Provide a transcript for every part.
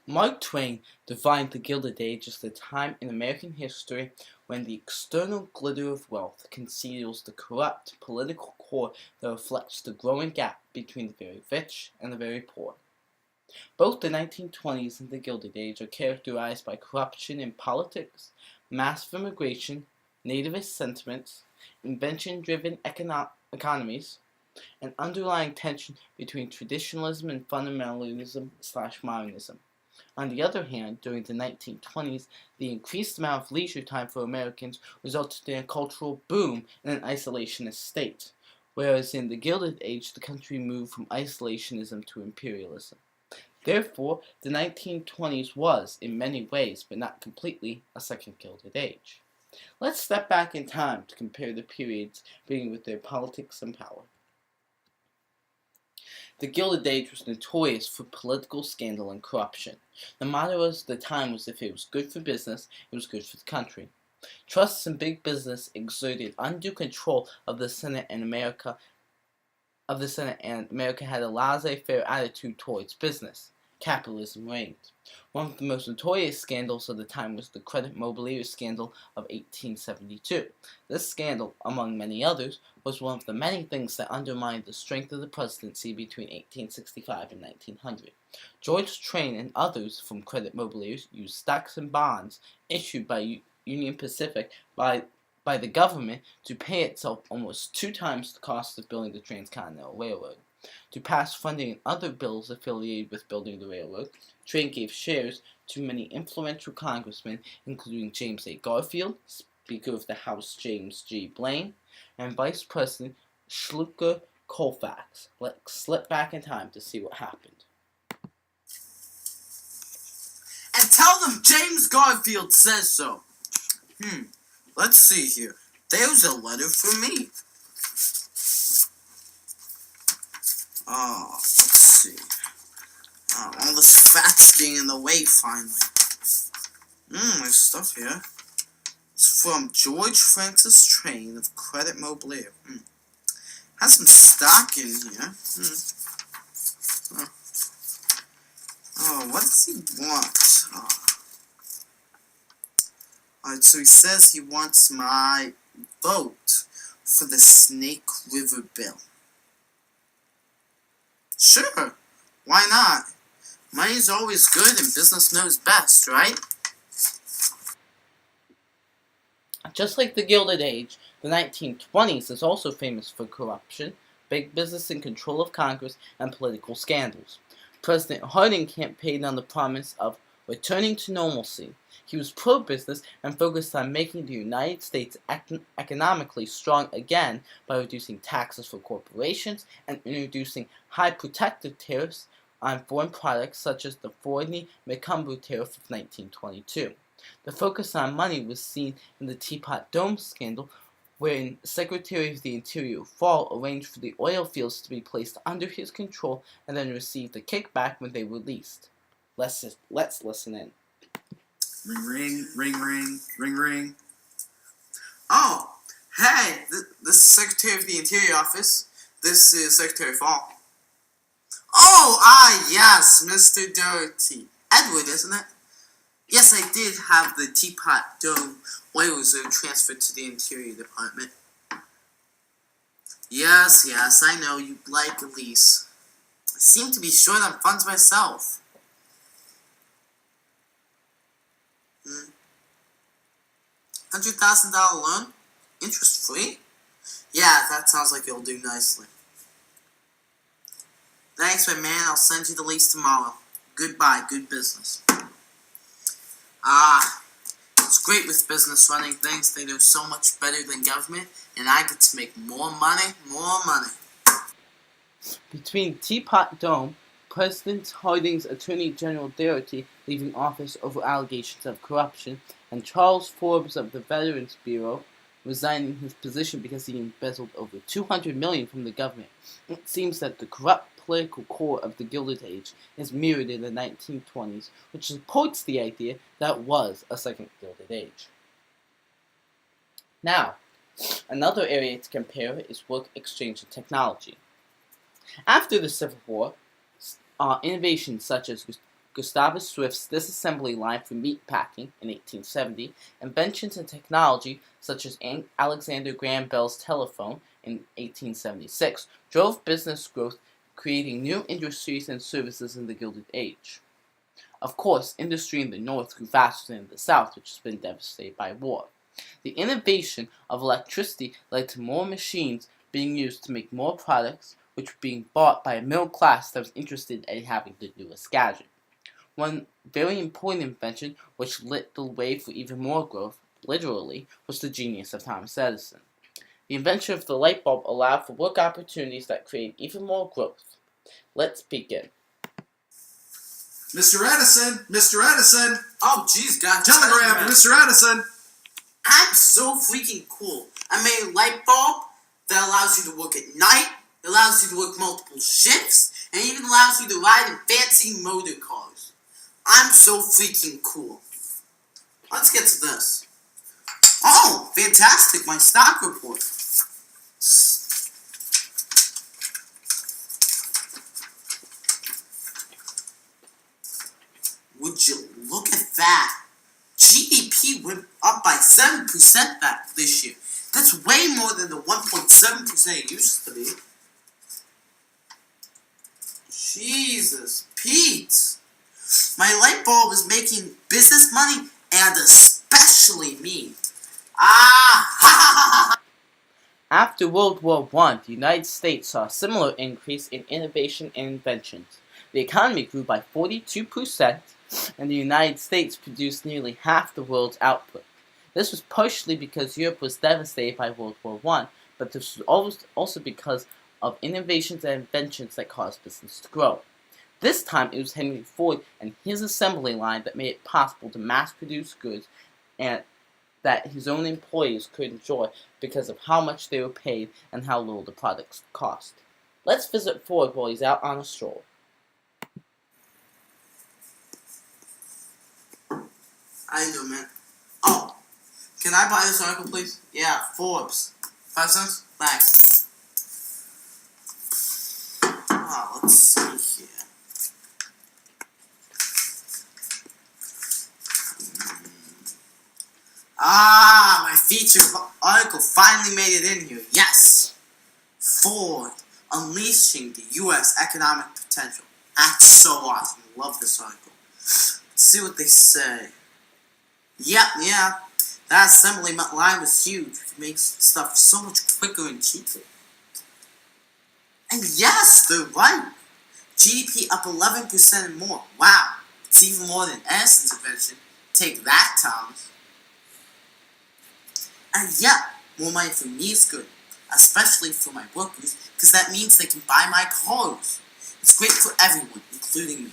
Mark Twain defined the Gilded Age as the time in American history when the external glitter of wealth conceals the corrupt political core that reflects the growing gap between the very rich and the very poor. Both the 1920s and the Gilded Age are characterized by corruption in politics, massive immigration, nativist sentiments, invention-driven economies, and underlying tension between traditionalism and fundamentalism/modernism. On the other hand, during the 1920s, the increased amount of leisure time for Americans resulted in a cultural boom in an isolationist state, whereas in the Gilded Age the country moved from isolationism to imperialism. Therefore, the 1920s was, in many ways, but not completely, a second Gilded Age. Let's step back in time to compare the periods, beginning with their politics and power. The Gilded Age was notorious for political scandal and corruption. The motto of the time was if it was good for business, it was good for the country. Trusts and big business exerted undue control of the Senate, and America had a laissez-faire attitude towards business. Capitalism reigned. One of the most notorious scandals of the time was the Credit Mobilier scandal of 1872. This scandal, among many others, was one of the many things that undermined the strength of the presidency between 1865 and 1900. George Train and others from Credit Mobilier used stocks and bonds issued by Union Pacific by the government to pay itself almost 2 times the cost of building the Transcontinental Railroad. To pass funding and other bills affiliated with building the railroad, Train gave shares to many influential congressmen, including James A. Garfield, Speaker of the House James G. Blaine, and Vice President Schuyler Colfax. Let's slip back in time to see what happened. And tell them James Garfield says so. Let's see here. There's a letter for me. Let's see. All this fat's getting in the way finally. There's stuff here. It's from George Francis Train of Credit Mobilier. Has some stock in here. What does he want? Alright, so he says he wants my vote for the Snake River bill. Sure, why not? Money's always good and business knows best, right? Just like the Gilded Age, the 1920s is also famous for corruption, big business and control of Congress, and political scandals. President Harding campaigned on the promise of returning to normalcy. He was pro-business and focused on making the United States economically strong again by reducing taxes for corporations and introducing high protective tariffs on foreign products such as the Forney-McCumber tariff of 1922. The focus on money was seen in the Teapot Dome scandal, wherein Secretary of the Interior Fall arranged for the oil fields to be placed under his control and then received a kickback when they were released. Let's listen in. Ring, ring, ring, ring, ring, ring. Oh, hey, this is Secretary of the Interior Office. This is Secretary Fall. Oh, yes, Mr. Doty. Edward, isn't it? Yes, I did have the Teapot Dome oil reserve transferred to the Interior Department. Yes, I know you'd like a lease. I seem to be short on funds myself. $100,000 loan? Interest free? Yeah, that sounds like it'll do nicely. Thanks, my man. I'll send you the lease tomorrow. Goodbye. Good business. It's great with business running things. They do so much better than government, and I get to make more money. Between Teapot Dome, President Harding's Attorney General Doty leaving office over allegations of corruption, and Charles Forbes of the Veterans Bureau resigning his position because he embezzled over $200 million from the government, it seems that the corrupt political core of the Gilded Age is mirrored in the 1920s, which supports the idea that was a second Gilded Age. Now, another area to compare is work exchange and technology. After the Civil War, innovations such as Gustavus Swift's disassembly line for meat packing in 1870, inventions in technology such as Alexander Graham Bell's telephone in 1876 drove business growth, creating new industries and services in the Gilded Age. Of course, industry in the North grew faster than in the South, which has been devastated by war. The innovation of electricity led to more machines being used to make more products, which were being bought by a middle class that was interested in having the newest gadget. One very important invention, which lit the way for even more growth, literally, was the genius of Thomas Edison. The invention of the light bulb allowed for work opportunities that created even more growth. Let's begin. Mr. Edison! Mr. Edison! Oh, jeez, God. Telegram! Mr. Edison! I'm so freaking cool. I made a light bulb that allows you to work at night, allows you to work multiple shifts, and even allows you to ride in fancy motor cars. I'm so freaking cool. Let's get to this. Oh, fantastic, my stock report. Would you look at that? GDP went up by 7% this year. That's way more than the 1.7% it used to be. Jesus, Pete. My light bulb is making business money, and especially me. After World War I, the United States saw a similar increase in innovation and inventions. The economy grew by 42%, and the United States produced nearly half the world's output. This was partially because Europe was devastated by World War I, but this was also because of innovations and inventions that caused business to grow. This time it was Henry Ford and his assembly line that made it possible to mass produce goods and that his own employees could enjoy because of how much they were paid and how little the products cost. Let's visit Ford while he's out on a stroll. How you doing, man? Oh, can I buy this article, please? Yeah, Forbes. 5 cents? Thanks. Oh, let's see here. My featured article finally made it in here. Yes! Ford, unleashing the U.S. economic potential. That's so awesome. Love this article. Let's see what they say. Yeah. That assembly line was huge. It makes stuff so much quicker and cheaper. And yes, they're right. GDP up 11% and more. Wow. It's even more than Edison's invention. Take that, Thomas. And yeah, more money for me is good. Especially for my workers, because that means they can buy my clothes. It's great for everyone, including me.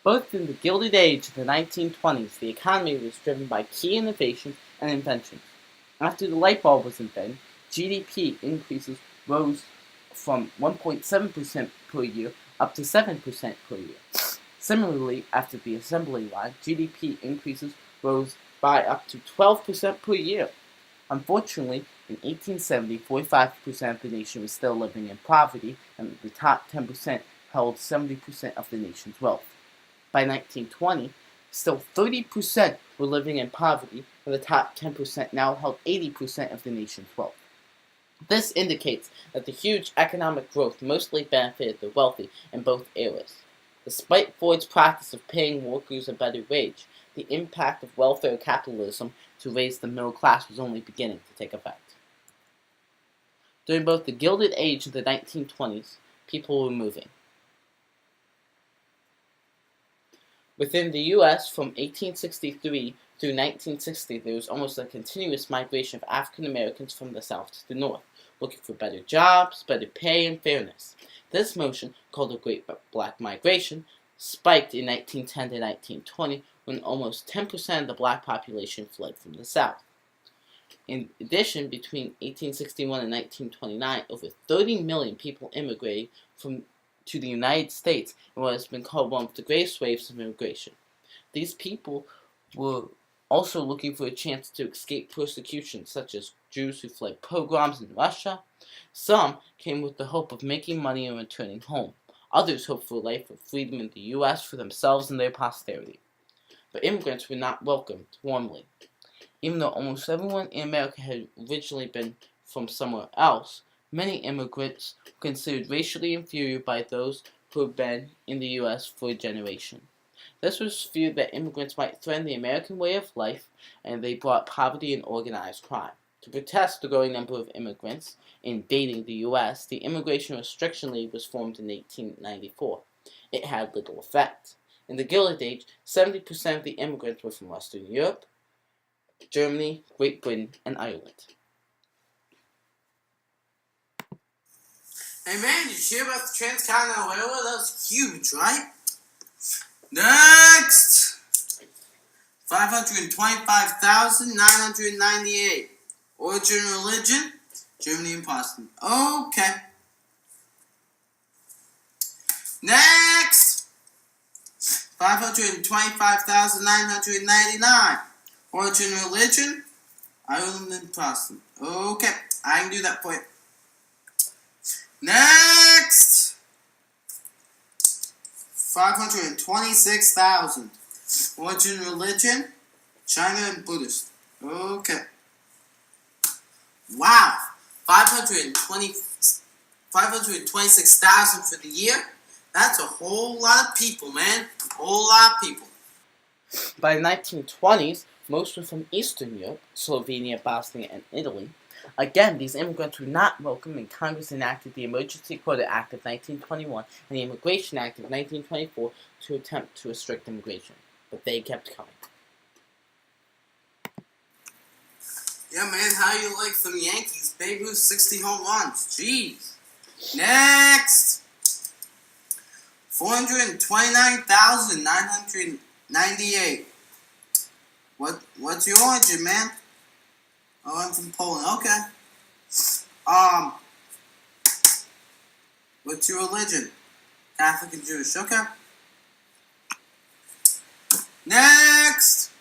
Both in the Gilded Age of the 1920s, the economy was driven by key innovations and inventions. After the light bulb was invented, GDP increases rose from 1.7% per year up to 7% per year. Similarly, after the assembly line, GDP increases rose by up to 12% per year. Unfortunately, in 1870, 45% of the nation was still living in poverty, and the top 10% held 70% of the nation's wealth. By 1920, still 30% were living in poverty, and the top 10% now held 80% of the nation's wealth. This indicates that the huge economic growth mostly benefited the wealthy in both eras. Despite Ford's practice of paying workers a better wage, the impact of welfare capitalism to raise the middle class was only beginning to take effect. During both the Gilded Age and the 1920s, people were moving. Within the U.S., from 1863 through 1960, there was almost a continuous migration of African Americans from the South to the North, looking for better jobs, better pay, and fairness. This motion, called the Great Black Migration, spiked in 1910 to 1920, when almost 10% of the black population fled from the South. In addition, between 1861 and 1929, over 30 million people immigrated to the United States in what has been called one of the greatest waves of immigration. These people were also looking for a chance to escape persecution, such as Jews who fled pogroms in Russia. Some came with the hope of making money and returning home. Others hoped for a life of freedom in the U.S. for themselves and their posterity. But immigrants were not welcomed warmly. Even though almost everyone in America had originally been from somewhere else, many immigrants were considered racially inferior by those who had been in the U.S. for a generation. This was feared that immigrants might threaten the American way of life, and they brought poverty and organized crime. To protest the growing number of immigrants invading the U.S., the Immigration Restriction League was formed in 1894. It had little effect. In the Gilded Age, 70% of the immigrants were from Western Europe, Germany, Great Britain, and Ireland. Hey man, did you hear about the Transcontinental Railroad? That was huge, right? Next! 525,998. Origin religion? Germany and Protestant. Okay. Next! 525,999. Origin religion? Ireland and Protestant. Okay, I can do that for you. Next! 526,000. Origin religion? China and Buddhist. Okay. Wow. 526,000 for the year? That's a whole lot of people, man. A whole lot of people. By the 1920s, most were from Eastern Europe, Slovenia, Bosnia, and Italy. Again, these immigrants were not welcome, and Congress enacted the Emergency Quota Act of 1921 and the Immigration Act of 1924 to attempt to restrict immigration. But they kept coming. Yeah, man, how you like some Yankees? Babe Ruth, 60 home runs. Jeez. Next. 429,998. What's your origin, man? Oh, I'm from Poland. Okay. What's your religion? Catholic and Jewish. Okay. Next.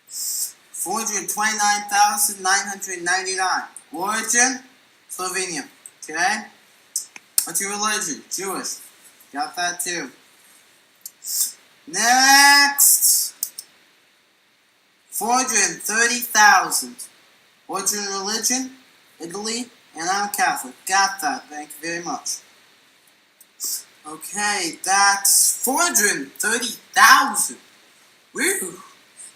429,999. Origin? Slovenia. Okay. What's your religion? Jewish. Got that too. Next. 430,000. Origin religion? Italy. And I'm Catholic. Got that. Thank you very much. Okay, that's 430,000. Woo!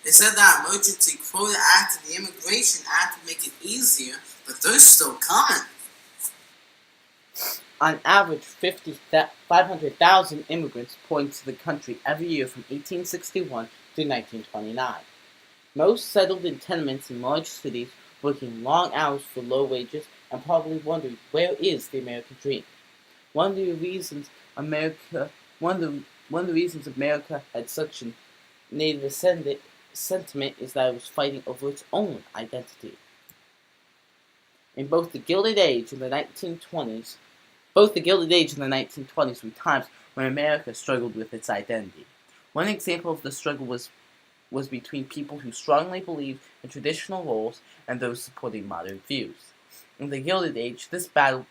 They said that Emergency Quota Act and the Immigration Act would make it easier, but they're still coming. On average, 500,000 immigrants poured into the country every year from 1861 through 1929. Most settled in tenements in large cities, working long hours for low wages, and probably wondering, where is the American dream? One of the reasons America had such a native sentiment is that it was fighting over its own identity. In both the Gilded Age and the 1920s, were times when America struggled with its identity. One example of the struggle was between people who strongly believed in traditional roles and those supporting modern views. In the Gilded Age, this battle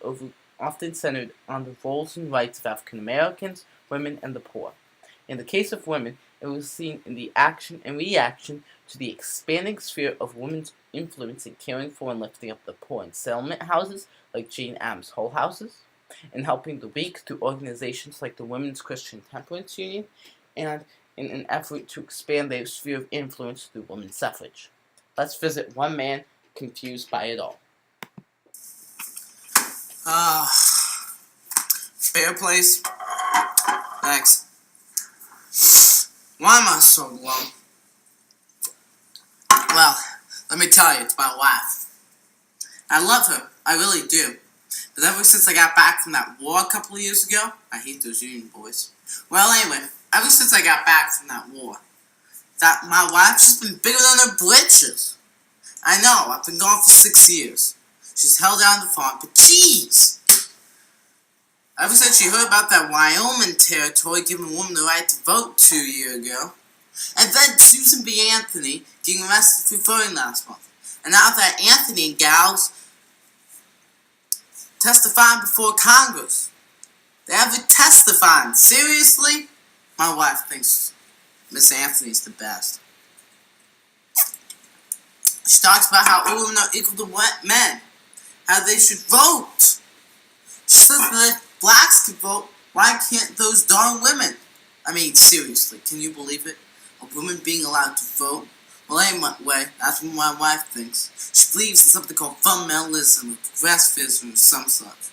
often centered on the roles and rights of African Americans, women, and the poor. In the case of women, it was seen in the action and reaction to the expanding sphere of women's influence in caring for and lifting up the poor in settlement houses like Jane Addams' Hull Houses, in helping the weak through organizations like the Women's Christian Temperance Union, and in an effort to expand their sphere of influence through women's suffrage. Let's visit one man confused by it all. Fair place. Next. Why am I so low? Well, let me tell you, it's my wife. I love her. I really do. But ever since I got back from that war a couple of years ago, I hate those Union boys. Well, anyway, ever since I got back from that war, that my wife's just been bigger than her britches. I know, I've been gone for 6 years. She's held down the farm, but jeez! Ever since she heard about that Wyoming territory giving a woman the right to vote 2 years ago, and then Susan B. Anthony getting arrested for voting last month, and now that Anthony and gals testifying before Congress. They have it testifying. Seriously? My wife thinks Miss Anthony's the best. She talks about how women are equal to men, how they should vote. She says that if blacks can vote, why can't those darn women? I mean, seriously, can you believe it? A woman being allowed to vote? Well, anyway, that's what my wife thinks. She believes in something called fundamentalism or progressivism or some such.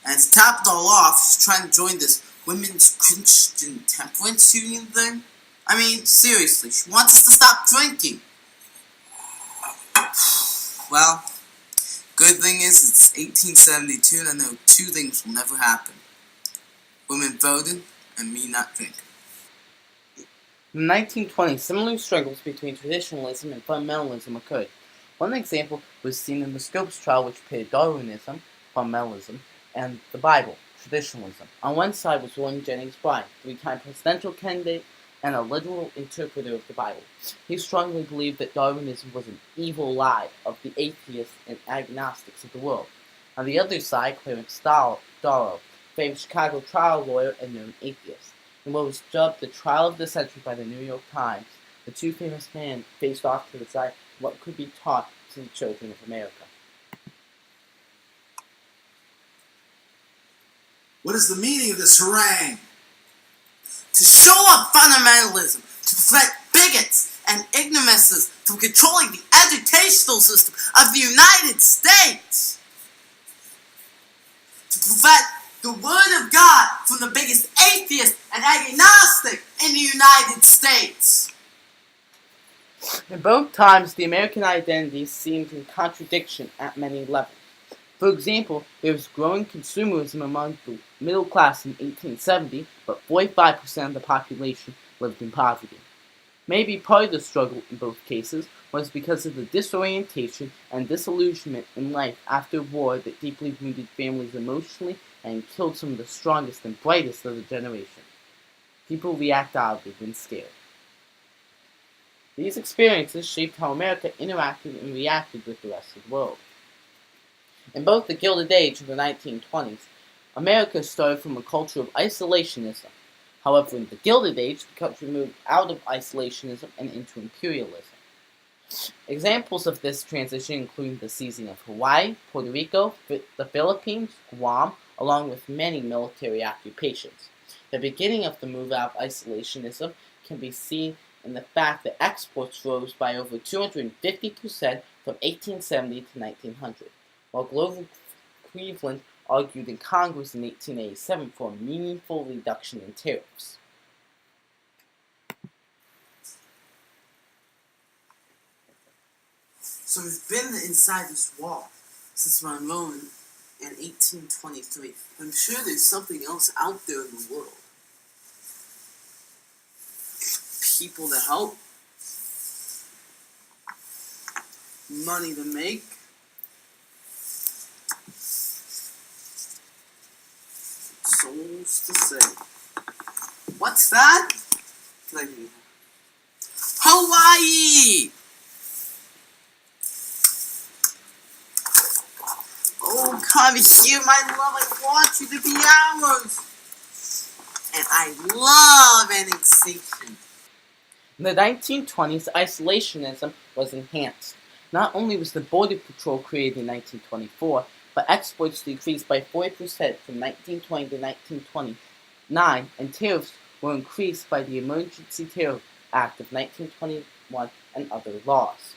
And to top it all off, she's trying to join this women's Christian temperance union thing. I mean, seriously, she wants us to stop drinking. Well, good thing is it's 1872 and I know two things will never happen. Women voting and me not drinking. In the 1920s, similar struggles between traditionalism and fundamentalism occurred. One example was seen in the Scopes trial, which pitted Darwinism, fundamentalism, and the Bible, traditionalism. On one side was William Jennings Bryan, three-time presidential candidate and a literal interpreter of the Bible. He strongly believed that Darwinism was an evil lie of the atheists and agnostics of the world. On the other side, Clarence Darrow, famed Chicago trial lawyer and known atheist. In what was dubbed the trial of the century by the New York Times, the two famous men faced off to decide what could be taught to the children of America. What is the meaning of this harangue? To show up fundamentalism, to prevent bigots and ignoramuses from controlling the educational system of the United States. To prevent the Word of God from the biggest atheist and agnostic in the United States. In both times, the American identity seemed in contradiction at many levels. For example, there was growing consumerism among the middle class in 1870, but 45% of the population lived in poverty. Maybe part of the struggle in both cases was because of the disorientation and disillusionment in life after war that deeply wounded families emotionally and killed some of the strongest and brightest of the generation. People react oddly when scared. These experiences shaped how America interacted and reacted with the rest of the world. In both the Gilded Age and the 1920s, America started from a culture of isolationism. However, in the Gilded Age, the country moved out of isolationism and into imperialism. Examples of this transition include the seizing of Hawaii, Puerto Rico, the Philippines, Guam, along with many military occupations. The beginning of the move out of isolationism can be seen in the fact that exports rose by over 250% from 1870 to 1900. While Grover Cleveland argued in Congress in 1887 for a meaningful reduction in tariffs. So we've been inside this wall since Monroe in 1823. I'm sure there's something else out there in the world. People to help, money to make, souls to save. What's that? Hawaii! Oh, come here, my love. I want you to be ours. And I love annexation. In the 1920s, isolationism was enhanced. Not only was the Border Patrol created in 1924, but exports decreased by 40% from 1920 to 1929, and tariffs were increased by the Emergency Tariff Act of 1921 and other laws.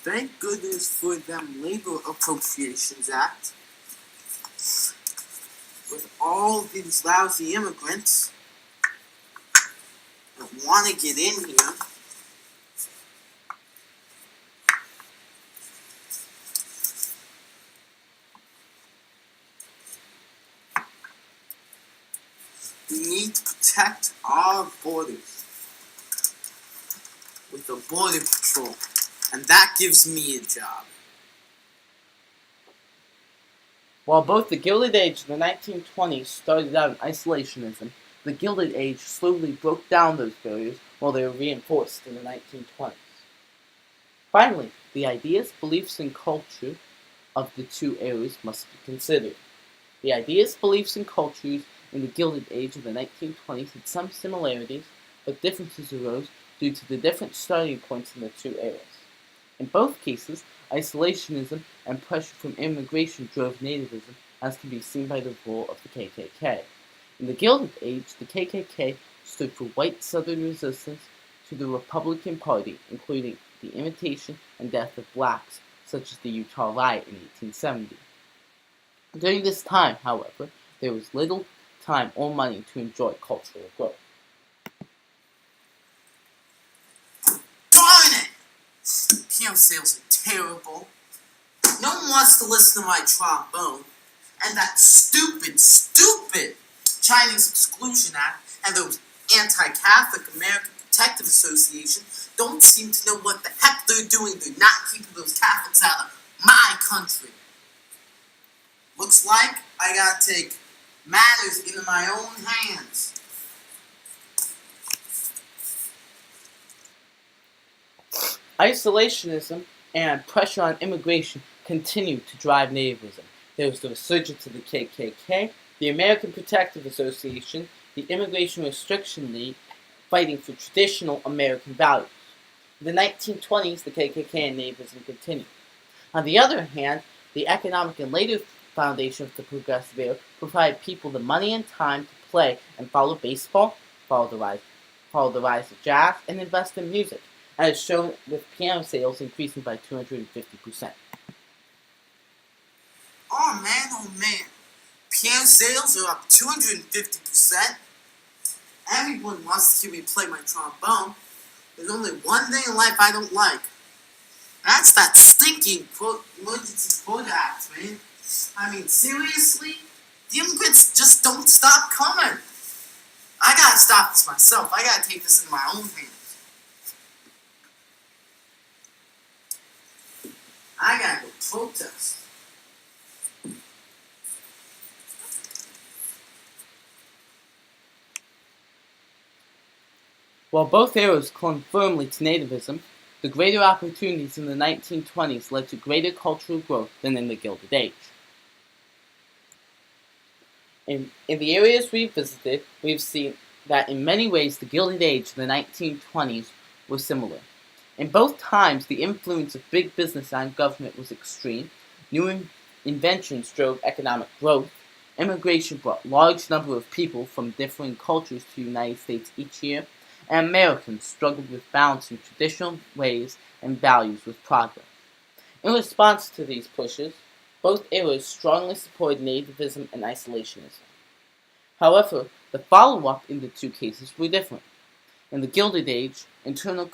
Thank goodness for them Labor Appropriations Act. With all these lousy immigrants that want to get in here, we need to protect our borders with the Border Patrol, and that gives me a job. While both the Gilded Age and the 1920s started out in isolationism, the Gilded Age slowly broke down those barriers while they were reinforced in the 1920s. Finally, the ideas, beliefs, and culture of the two eras must be considered. The ideas, beliefs, and cultures in the Gilded Age of the 1920s had some similarities, but differences arose due to the different starting points in the two eras. In both cases, isolationism and pressure from immigration drove nativism, as can be seen by the role of the KKK. In the Gilded Age, the KKK stood for white Southern resistance to the Republican Party, including the imitation and death of blacks, such as the Utah Riot in 1870. During this time, however, there was little time or money to enjoy cultural growth. Darn it! Piano sales are terrible. No one wants to listen to my trombone. And that stupid Chinese Exclusion Act and those anti-Catholic American Protective Association don't seem to know what the heck they're doing. They're not keeping those Catholics out of my country. Looks like I gotta take matters into my own hands. Isolationism and pressure on immigration continued to drive nativism. There was the resurgence of the KKK, the American Protective Association, the Immigration Restriction League, fighting for traditional American values. In the 1920s, the KKK and nativism continued. On the other hand, the economic and later foundation of the progressive era provided people the money and time to play and follow baseball, follow the rise of jazz, and invest in music, as shown with piano sales increasing by 250%. Oh man, piano sales are up 250%. Everyone wants to hear me play my trombone. There's only one thing in life I don't like. That's that stinking Emergency Quota Act, man. I mean, seriously? The immigrants just don't stop coming. I gotta stop this myself. I gotta take this in my own hands. I gotta go protest. While both eras clung firmly to nativism, the greater opportunities in the 1920s led to greater cultural growth than in the Gilded Age. In the areas we've visited, we've seen that in many ways the Gilded Age of the 1920s was similar. In both times, the influence of big business on government was extreme, new inventions drove economic growth, immigration brought large number of people from differing cultures to the United States each year, and Americans struggled with balancing traditional ways and values with progress. In response to these pushes, both eras strongly supported nativism and isolationism. However, the follow-up in the two cases were different. In the Gilded Age, internal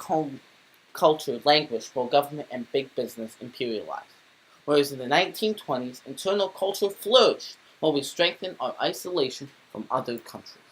culture languished while government and big business imperialized, whereas in the 1920s, internal culture flourished while we strengthened our isolation from other countries.